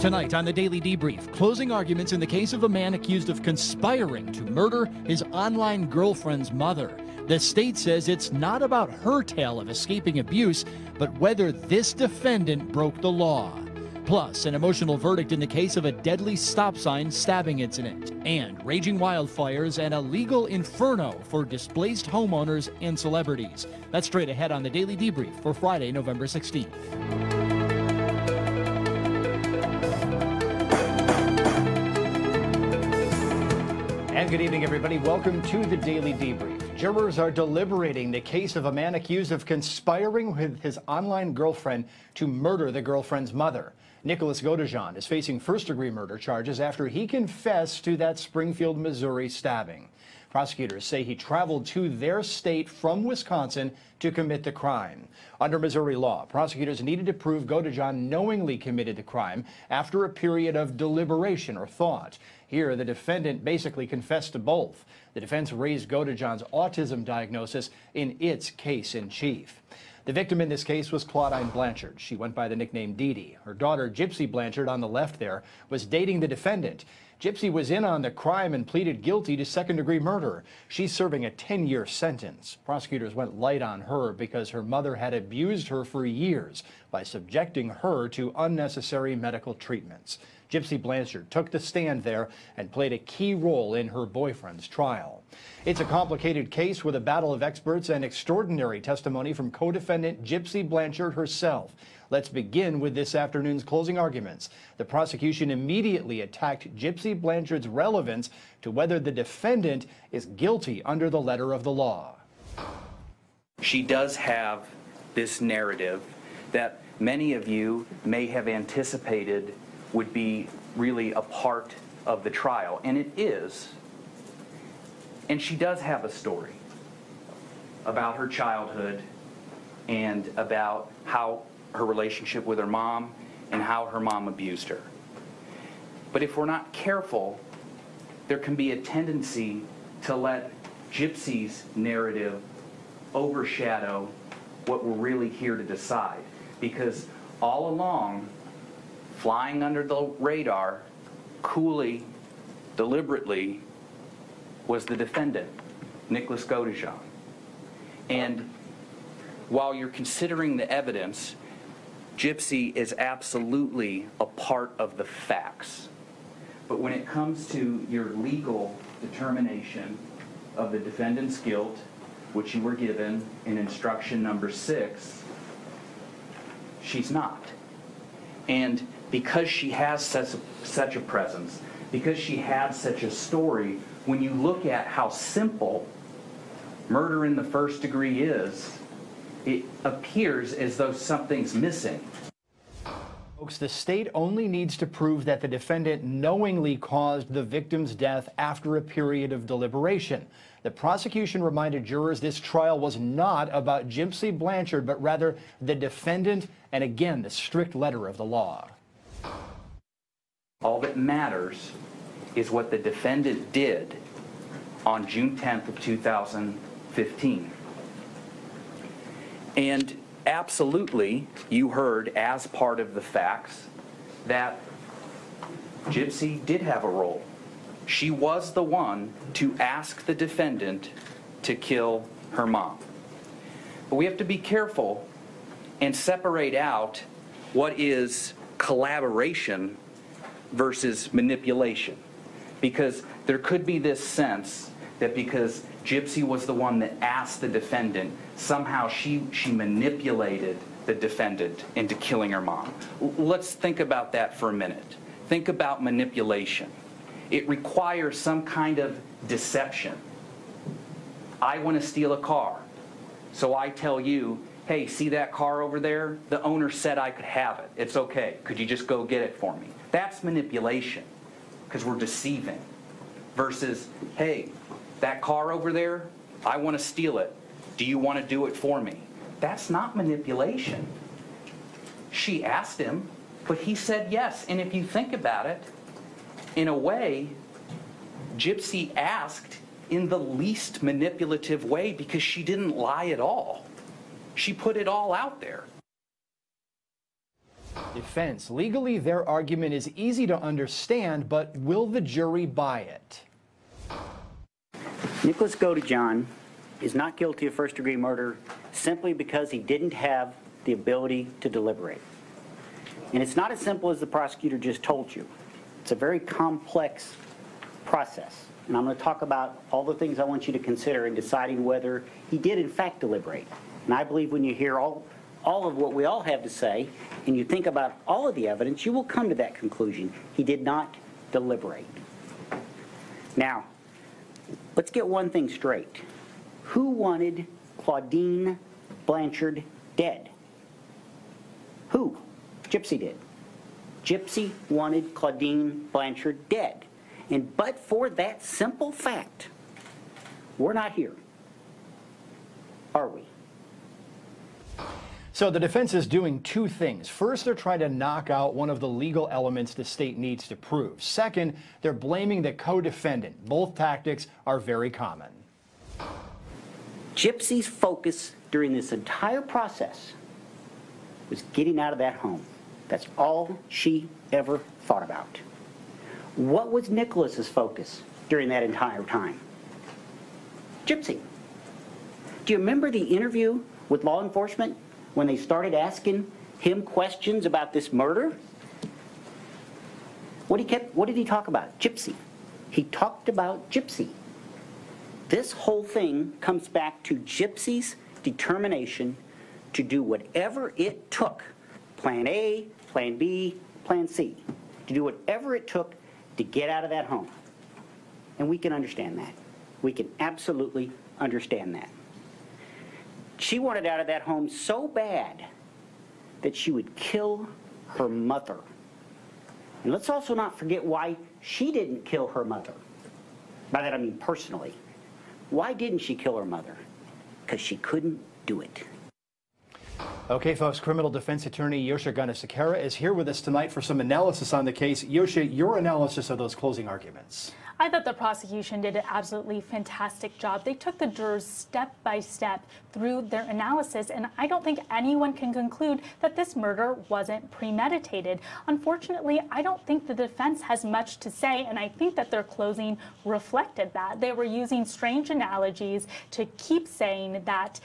Tonight on the Daily Debrief, closing arguments in the case of a man accused of conspiring to murder his online girlfriend's mother. The state says it's not about her tale of escaping abuse, but whether this defendant broke the law. Plus, an emotional verdict in the case of a deadly stop sign stabbing incident. And raging wildfires and a legal inferno for displaced homeowners and celebrities. That's straight ahead on the Daily Debrief for Friday, November 16th. And good evening, everybody. Welcome to the Daily Debrief. Jurors are deliberating the case of a man accused of conspiring with his online girlfriend to murder the girlfriend's mother. Godejohn is facing first-degree murder charges after he confessed to that Springfield, Missouri stabbing. Prosecutors say he traveled to their state from Wisconsin to commit the crime. Under Missouri law, prosecutors needed to prove Godejohn knowingly committed the crime after a period of deliberation or thought. Here, the defendant basically confessed to both. The defense raised Godejohn's autism diagnosis in its case in chief. The victim in this case was Gypsy Blanchard. She went by the nickname Dee Dee. Her daughter, Gypsy Blanchard, on the left there, was dating the defendant. Gypsy was in on the crime and pleaded guilty to second-degree murder. She's serving a 10-year sentence. Prosecutors went light on her because her mother had abused her for years by subjecting her to unnecessary medical treatments. Gypsy Blanchard took the stand there and played a key role in her boyfriend's trial. It's a complicated case with a battle of experts and extraordinary testimony from co-defendant Gypsy Blanchard herself. Let's begin with this afternoon's closing arguments. The prosecution immediately attacked Gypsy Blanchard's relevance to whether the defendant is guilty under the letter of the law. She does have this narrative that many of you may have anticipated would be really a part of the trial, and it is. And she does have a story about her childhood and about how her relationship with her mom and how her mom abused her. But if we're not careful, there can be a tendency to let Gypsy's narrative overshadow what we're really here to decide. Because all along, flying under the radar, coolly, deliberately, was the defendant, Godejohn. And while you're considering the evidence, Gypsy is absolutely a part of the facts. But when it comes to your legal determination of the defendant's guilt, which you were given in instruction number 6, she's not. And because she has such a presence, because she has such a story, when you look at how simple murder in the first degree is, it appears as though something's missing. Folks, the state only needs to prove that the defendant knowingly caused the victim's death after a period of deliberation. The prosecution reminded jurors this trial was not about Gypsy Blanchard, but rather the defendant and, again, the strict letter of the law. All that matters is what the defendant did on June 10th of 2015. And absolutely, you heard as part of the facts that Gypsy did have a role. She was the one to ask the defendant to kill her mom. But we have to be careful and separate out what is collaboration versus manipulation. Because there could be this sense that because Gypsy was the one that asked the defendant, somehow she manipulated the defendant into killing her mom. Let's think about that for a minute. Think about manipulation. It requires some kind of deception. I want to steal a car, so I tell you, hey, see that car over there? The owner said I could have it. It's okay. Could you just go get it for me? That's manipulation, because we're deceiving. Versus, hey, that car over there, I want to steal it. Do you want to do it for me? That's not manipulation. She asked him, but he said yes. And if you think about it, in a way, Gypsy asked in the least manipulative way because she didn't lie at all. She put it all out there. Defense. Legally, their argument is easy to understand, but will the jury buy it? Nicholas Godejohn is not guilty of first-degree murder simply because he didn't have the ability to deliberate. And it's not as simple as the prosecutor just told you. It's a very complex process. And I'm going to talk about all the things I want you to consider in deciding whether he did in fact deliberate. And I believe when you hear all of what we all have to say, and you think about all of the evidence, you will come to that conclusion. He did not deliberate. Now, let's get one thing straight. Who wanted Claudine Blanchard dead? Who? Gypsy did. Gypsy wanted Claudine Blanchard dead. And but for that simple fact, we're not here, are we? So the defense is doing two things. First, they're trying to knock out one of the legal elements the state needs to prove. Second, they're blaming the co-defendant. Both tactics are very common. Gypsy's focus during this entire process was getting out of that home. That's all she ever thought about. What was Nicholas's focus during that entire time? Gypsy. Do you remember the interview with law enforcement when they started asking him questions about this murder? What did he talk about? Gypsy. He talked about Gypsy. This whole thing comes back to Gypsy's determination to do whatever it took, plan A, plan B, plan C, to do whatever it took to get out of that home. And we can understand that. We can absolutely understand that. She wanted out of that home so bad that she would kill her mother. And let's also not forget why she didn't kill her mother. By that I mean personally. Why didn't she kill her mother? Because she couldn't do it. Okay, folks, criminal defense attorney Yosha Gunasekera is here with us tonight for some analysis on the case. Yosha, your analysis of those closing arguments. I thought the prosecution did an absolutely fantastic job. They took the jurors step by step through their analysis, and I don't think anyone can conclude that this murder wasn't premeditated. Unfortunately, I don't think the defense has much to say, and I think that their closing reflected that. They were using strange analogies to keep saying that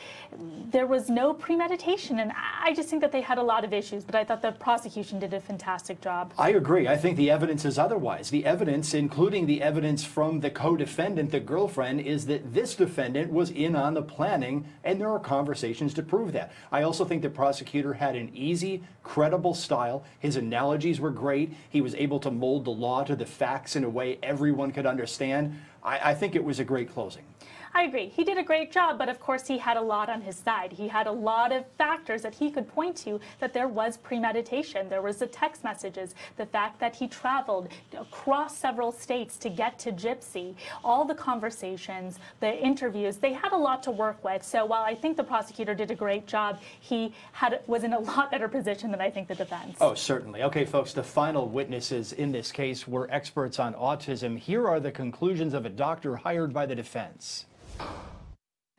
there was no premeditation, and I just think that they had a lot of issues, but I thought the prosecution did a fantastic job. I agree. I think the evidence is otherwise. The evidence, including the evidence from the co-defendant, the girlfriend, is that this defendant was in on the planning, and there are conversations to prove that. I also think the prosecutor had an easy, credible style. His analogies were great. He was able to mold the law to the facts in a way everyone could understand. I think it was a great closing. I agree. He did a great job, but of course he had a lot on his side. He had a lot of factors that he could point to that there was premeditation. There was the text messages, the fact that he traveled across several states to get to Gypsy, all the conversations, the interviews. They had a lot to work with. So while I think the prosecutor did a great job, he was in a lot better position than I think the defense. Oh, certainly. Okay, folks, the final witnesses in this case were experts on autism. Here are the conclusions of a doctor hired by the defense.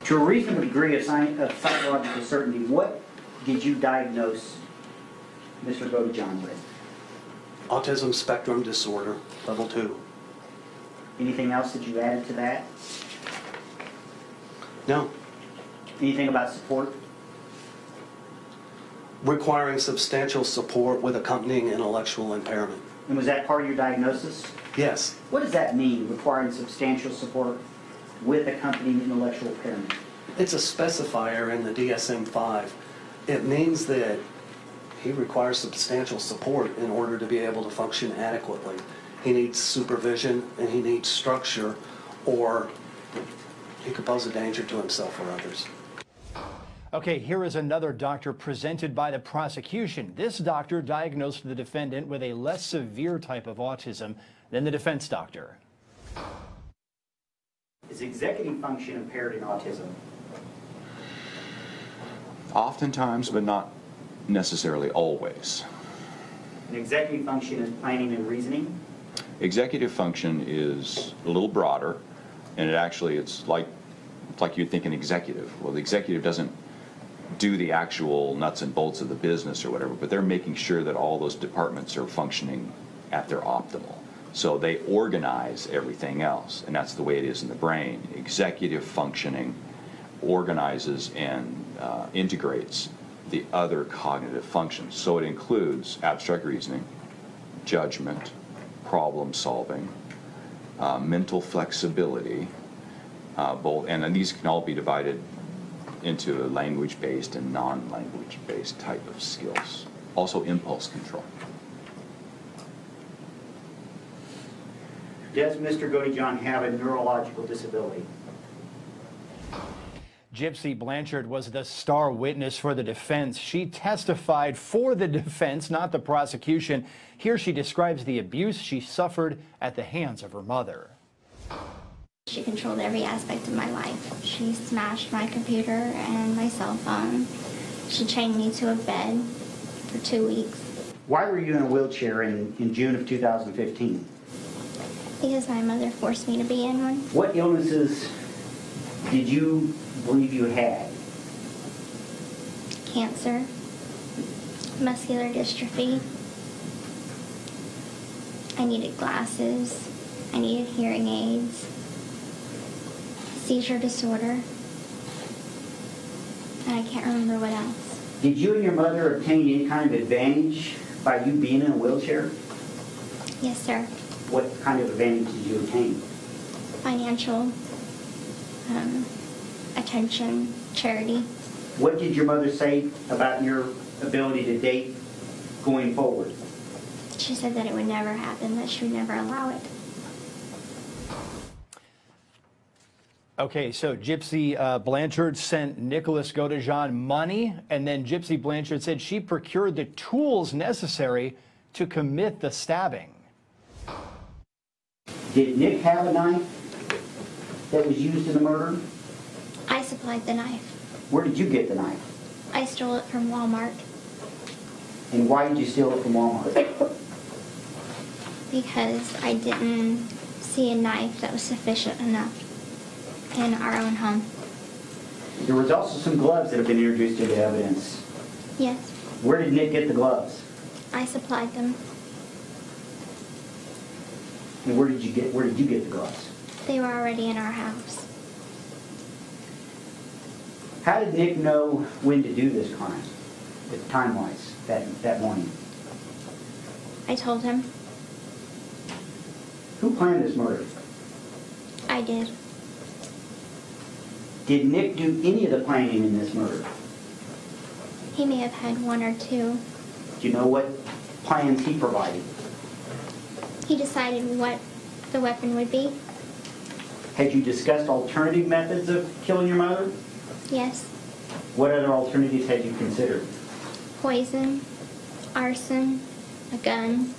To a reasonable degree of psychological certainty, what did you diagnose Mr. Godejohn with? Autism spectrum disorder, level 2. Anything else that you added to that? No. Anything about support? Requiring substantial support with accompanying intellectual impairment. And was that part of your diagnosis? Yes. What does that mean, requiring substantial support with accompanying intellectual impairment? It's a specifier in the DSM-5. It means that he requires substantial support in order to be able to function adequately. He needs supervision and he needs structure, or he could pose a danger to himself or others. Okay, here is another doctor presented by the prosecution. This doctor diagnosed the defendant with a less severe type of autism than the defense doctor. Is executive function impaired in autism? Oftentimes, but not necessarily always. An executive function is planning and reasoning? Executive function is a little broader, and it's like you think an executive. Well, the executive doesn't do the actual nuts and bolts of the business or whatever, but they're making sure that all those departments are functioning at their optimal. So they organize everything else, and that's the way it is in the brain. Executive functioning organizes and integrates the other cognitive functions. So it includes abstract reasoning, judgment, problem solving, mental flexibility, and then these can all be divided into a language-based and non-language-based type of skills. Also impulse control. Does Mr. Godejohn have a neurological disability? Gypsy Blanchard was the star witness for the defense. She testified for the defense, not the prosecution. Here she describes the abuse she suffered at the hands of her mother. She controlled every aspect of my life. She smashed my computer and my cell phone. She chained me to a bed for 2 weeks. Why were you in a wheelchair in June of 2015? Because my mother forced me to be in one. What illnesses did you believe you had? Cancer, muscular dystrophy. I needed glasses. I needed hearing aids. Seizure disorder. And I can't remember what else. Did you and your mother obtain any kind of advantage by you being in a wheelchair? Yes, sir. What kind of advantage did you obtain? Financial, attention, charity. What did your mother say about your ability to date going forward? She said that it would never happen, that she would never allow it. Okay, so Gypsy Blanchard sent Nicholas Godejohn money, and then Gypsy Blanchard said she procured the tools necessary to commit the stabbing. Did Nick have a knife that was used in the murder? I supplied the knife. Where did you get the knife? I stole it from Walmart And why did you steal it from Walmart? because I didn't see a knife that was sufficient enough in our own home. There was also some gloves that have been introduced into evidence. Yes, Where did Nick get the gloves? I supplied them. And where did you get the gloves? They were already in our house. How did Nick know when to do this crime, time-wise, that morning? I told him. Who planned this murder? I did. Did Nick do any of the planning in this murder? He may have had one or two. Do you know what plans he provided? He decided what the weapon would be. Had you discussed alternative methods of killing your mother? Yes, What other alternatives had you considered? poison, arson, a gun.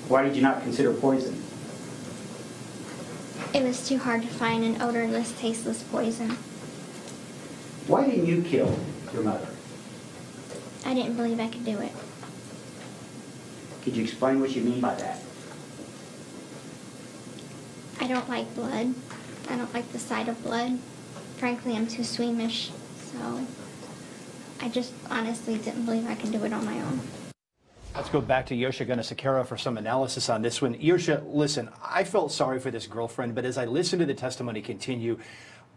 Why did you not consider poison? It was too hard to find an odorless, tasteless poison. Why didn't you kill your mother? I didn't believe I could do it. Could you explain what you mean by that? I don't like blood. I don't like the sight of blood. Frankly, I'm too squeamish, so I just honestly didn't believe I could do it on my own. Let's go back to Yosha Gunasekera for some analysis on this one. Yosha, listen, I felt sorry for this girlfriend, but as I listened to the testimony continue,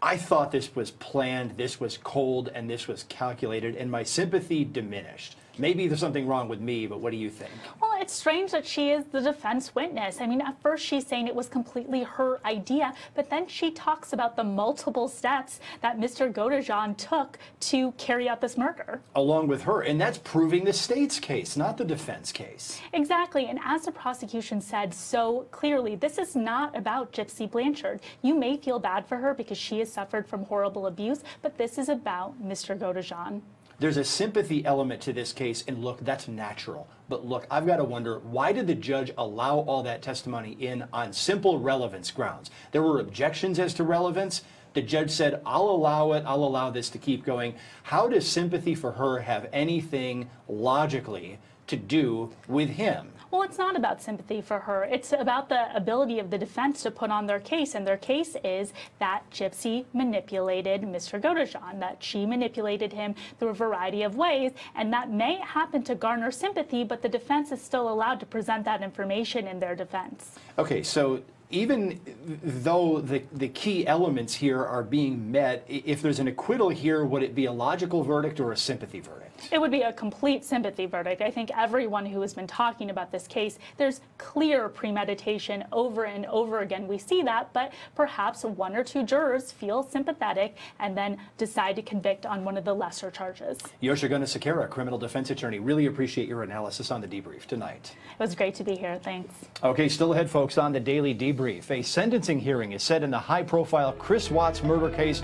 I thought this was planned, this was cold, and this was calculated, and my sympathy diminished. Maybe there's something wrong with me, but what do you think? Well, it's strange that she is the defense witness. I mean, at first she's saying it was completely her idea, but then she talks about the multiple steps that Mr. Godejohn took to carry out this murder. Along with her, and that's proving the state's case, not the defense case. Exactly, and as the prosecution said so clearly, this is not about Gypsy Blanchard. You may feel bad for her because she has suffered from horrible abuse, but this is about Mr. Godejohn. There's a sympathy element to this case, and look, that's natural. But look, I've got to wonder, why did the judge allow all that testimony in on simple relevance grounds? There were objections as to relevance. The judge said, I'll allow it, I'll allow this to keep going. How does sympathy for her have anything logically to do with him? Well, it's not about sympathy for her. It's about the ability of the defense to put on their case, and their case is that Gypsy manipulated Mr. Godejohn, that she manipulated him through a variety of ways, and that may happen to garner sympathy, but the defense is still allowed to present that information in their defense. Okay, so even though the key elements here are being met, if there's an acquittal here, would it be a logical verdict or a sympathy verdict? It would be a complete sympathy verdict. I think everyone who has been talking about this case, there's clear premeditation over and over again. We see that, but perhaps one or two jurors feel sympathetic and then decide to convict on one of the lesser charges. Yosha Gunasekera, criminal defense attorney, really appreciate your analysis on the debrief tonight. It was great to be here. Thanks. Okay, still ahead, folks, on the Daily Debrief. A sentencing hearing is set in the high-profile Chris Watts murder case,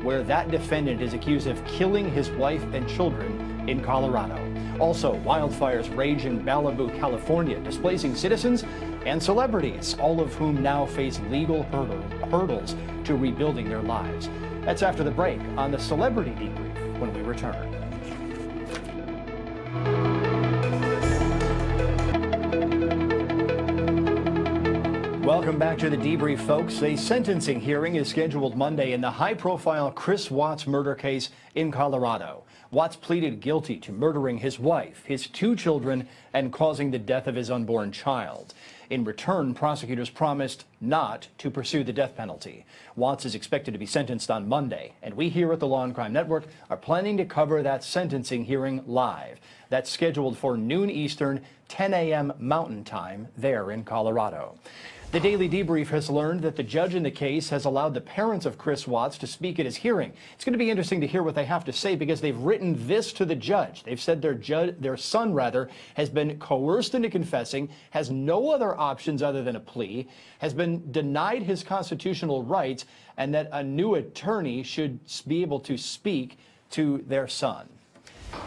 where that defendant is accused of killing his wife and children in Colorado. Also, wildfires rage in Malibu, California, displacing citizens and celebrities, all of whom now face legal hurdles to rebuilding their lives. That's after the break on the Celebrity Debrief when we return. Welcome back to the Debrief, folks. A sentencing hearing is scheduled Monday in the high-profile Chris Watts murder case in Colorado. Watts pleaded guilty to murdering his wife, his two children, and causing the death of his unborn child. In return, prosecutors promised not to pursue the death penalty. Watts is expected to be sentenced on Monday, and we here at the Law&Crime Network are planning to cover that sentencing hearing live. That's scheduled for noon Eastern, 10 a.m. Mountain Time there in Colorado. The Daily Debrief has learned that the judge in the case has allowed the parents of Chris Watts to speak at his hearing. It's going to be interesting to hear what they have to say, because they've written this to the judge. They've said their son has been coerced into confessing, has no other options other than a plea, has been denied his constitutional rights, and that a new attorney should be able to speak to their son.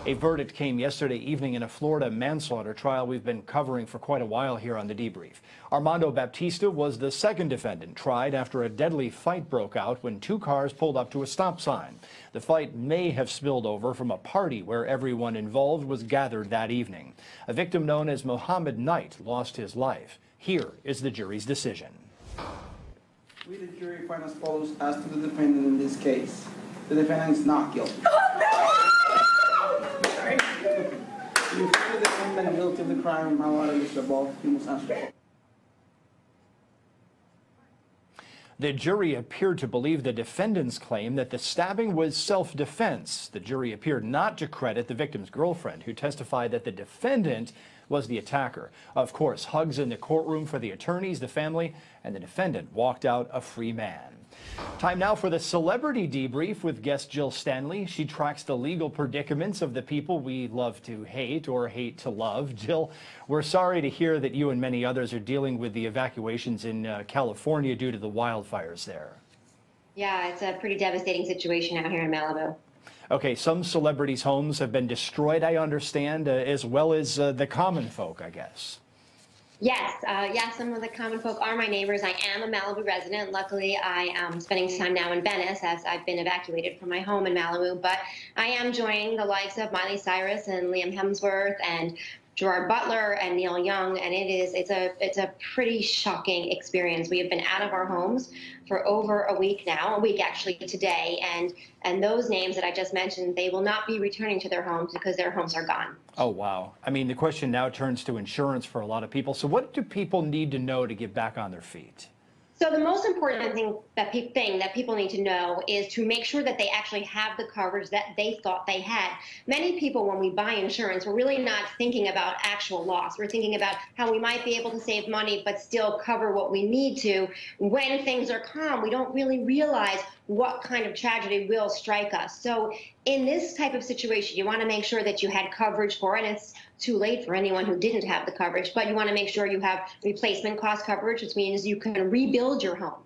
A verdict came yesterday evening in a Florida manslaughter trial we've been covering for quite a while here on the Debrief. Armando Baptista was the second defendant tried after a deadly fight broke out when two cars pulled up to a stop sign. The fight may have spilled over from a party where everyone involved was gathered that evening. A victim known as Mohammed Knight lost his life. Here is the jury's decision. We, the jury, find as follows as to the defendant in this case. The defendant is not guilty. You find the defendant guilty of the crime and marijuana listed above, he must answer. The jury appeared to believe the defendant's claim that the stabbing was self-defense. The jury appeared not to credit the victim's girlfriend, who testified that the defendant was the attacker. Of course, hugs in the courtroom for the attorneys, the family, and the defendant walked out a free man. Time now for the Celebrity Debrief with guest Jill Stanley. She tracks the legal predicaments of the people we love to hate or hate to love. Jill, we're sorry to hear that you and many others are dealing with the evacuations in California due to the wildfires there. Yeah, it's a pretty devastating situation out here in Malibu. Okay, some celebrities' homes have been destroyed, I understand, as well as the common folk, I guess. Yes, some of the common folk are my neighbors. I am a Malibu resident. Luckily, I am spending time now in Venice as I've been evacuated from my home in Malibu. But I am joining the likes of Miley Cyrus and Liam Hemsworth and Gerard Butler and Neil Young, and it's a pretty shocking experience. We have been out of our homes for over a week now, a week actually today, and those names that I just mentioned, they will not be returning to their homes because their homes are gone. Oh, wow. I mean, the question now turns to insurance for a lot of people. So what do people need to know to get back on their feet? So the most important thing that people need to know is to make sure that they actually have the coverage that they thought they had. Many people, when we buy insurance, we're really not thinking about actual loss. We're thinking about how we might be able to save money but still cover what we need to. When things are calm, we don't really realize what kind of tragedy will strike us. So in this type of situation, you want to make sure that you had coverage for it. And it's too late for anyone who didn't have the coverage, but you want to make sure you have replacement cost coverage, which means you can rebuild your home.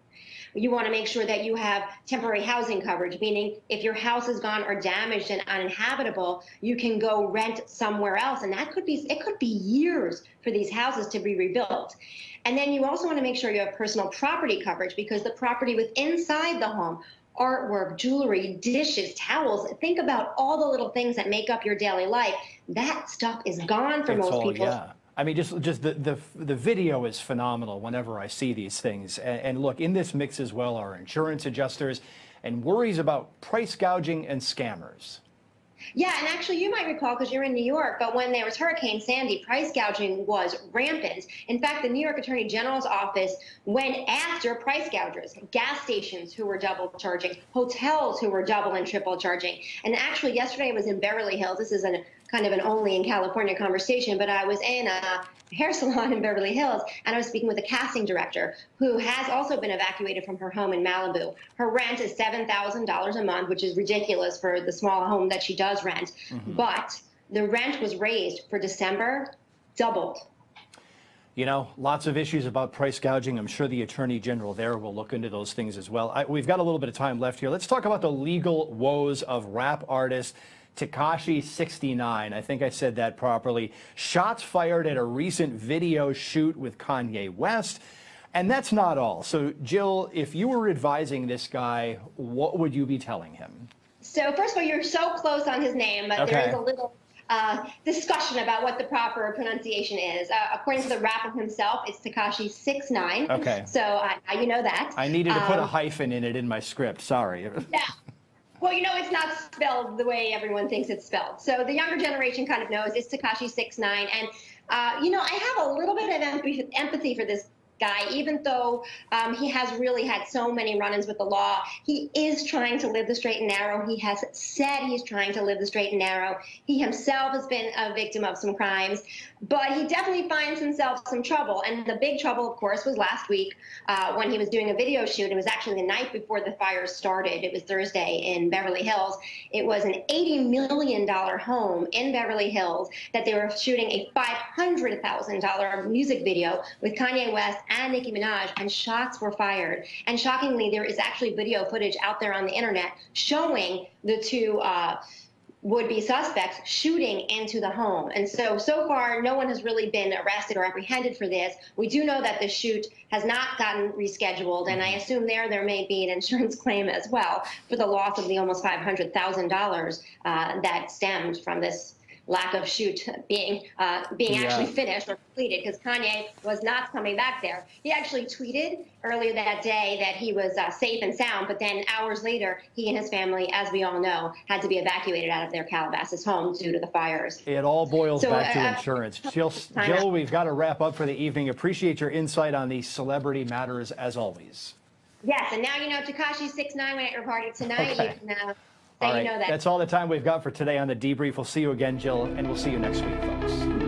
You want to make sure that you have temporary housing coverage, meaning if your house is gone or damaged and uninhabitable, you can go rent somewhere else. And it could be years for these houses to be rebuilt. And then you also want to make sure you have personal property coverage, because the property inside the home, artwork, jewelry, dishes, towels, think about all the little things that make up your daily life. That stuff is gone for most people. Yeah. I mean, just the video is phenomenal whenever I see these things. And look, in this mix as well are insurance adjusters and worries about price gouging and scammers. Yeah, and actually you might recall, because you're in New York, but when there was Hurricane Sandy, price gouging was rampant. In fact, the New York Attorney General's office went after price gougers, gas stations who were double charging, hotels who were double and triple charging. And actually yesterday I was in Beverly Hills. This is kind of an only in California conversation, but I was in a hair salon in Beverly Hills, and I was speaking with a casting director who has also been evacuated from her home in Malibu. Her rent is $7,000 a month, which is ridiculous for the small home that she does rent. But the rent was raised for December, doubled. You know, lots of issues about price gouging. I'm sure the Attorney General there will look into those things as well. We've got a little bit of time left here. Let's talk about the legal woes of rap artist Tekashi 69, I think I said that properly, shots fired at a recent video shoot with Kanye West. And that's not all. So, Jill, if you were advising this guy, what would you be telling him? So, first of all, you're so close on his name, but there is a little discussion about what the proper pronunciation is. According to the rapper himself, it's Tekashi 69. Okay. So, you know that. I needed to put a hyphen in it in my script. Sorry. Yeah. Well, you know, it's not spelled the way everyone thinks it's spelled. So the younger generation kind of knows it's Tekashi 69. And, you know, I have a little bit of empathy for this guy, even though he has really had so many run-ins with the law. He is trying to live the straight and narrow. He has said he's trying to live the straight and narrow. He himself has been a victim of some crimes, but he definitely finds himself some trouble. And the big trouble, of course, was last week when he was doing a video shoot. It was actually the night before the fires started. It was Thursday in Beverly Hills. It was an $80 million home in Beverly Hills that they were shooting a $500,000 music video with Kanye West and Nicki Minaj, and shots were fired. And shockingly, there is actually video footage out there on the internet showing the two would-be suspects shooting into the home. And so far, no one has really been arrested or apprehended for this. We do know that the shoot has not gotten rescheduled, and I assume there may be an insurance claim as well for the loss of the almost $500,000 that stemmed from this lack of shoot being actually finished or completed, because Kanye was not coming back there. He actually tweeted earlier that day that he was safe and sound, but then hours later, he and his family, as we all know, had to be evacuated out of their Calabasas home due to the fires. It all boils back to insurance. Jill, we've got to wrap up for the evening. Appreciate your insight on these celebrity matters, as always. Yes, and now you know Tekashi 69 at your party tonight. Okay. You can all right. you know that. That's all the time we've got for today on The Debrief. We'll see you again, Jill, and we'll see you next week, folks.